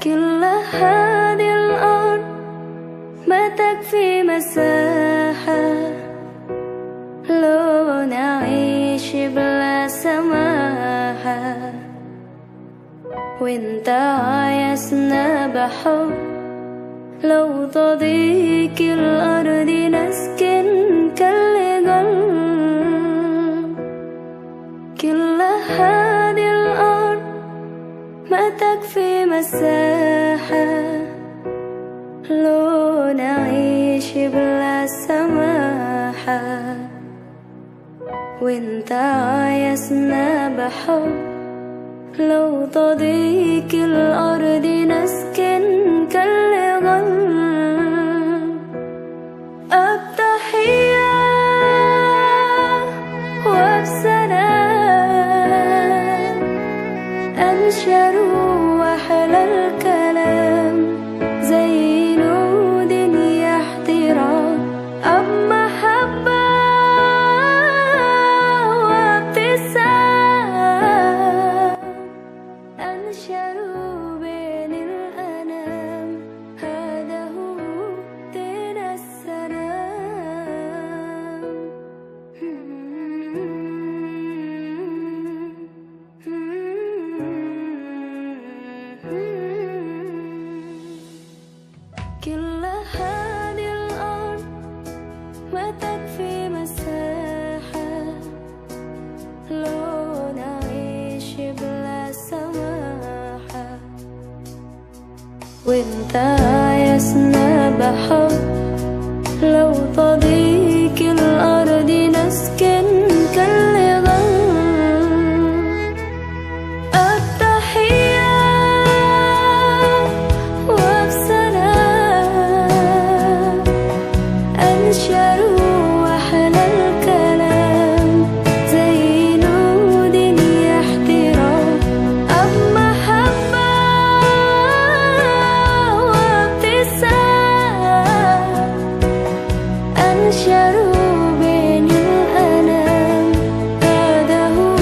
كل هذه الأرض ما تكفي مساحة لو نعيش بلا سماحة، وانت عايزنا بحب لو تضيق الأرض نسكن كالقلب. كل هذه الأرض ما تكفي مساحة لو نعيش بلا سماحة، وانت عايزنا بحب لو تضيق الأرض نسكن كالقلب. التحية وبسلام أنشروا أحلى الكلام زي نود احترام أب محبة وابتسام أنشروا بين الأنام. هذا هو دين السلام. كل هذه الأرض ما تكفي مساحة لو نعيش بلا سماحة، وانت عايزنا بحب لو تضيق الأرض نسكن كالقلب. التحية وبسلام أنشروا أحلى الكلام زي نود احترام أب محبة وابتسام أنشروا بين الأنام. هذا هو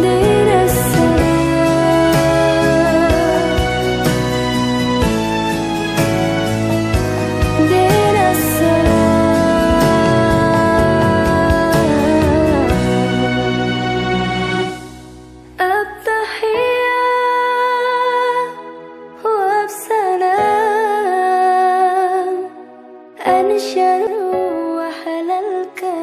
دين السلام. دين السلام. التحية وبسلام أنشروا أحلى الكلام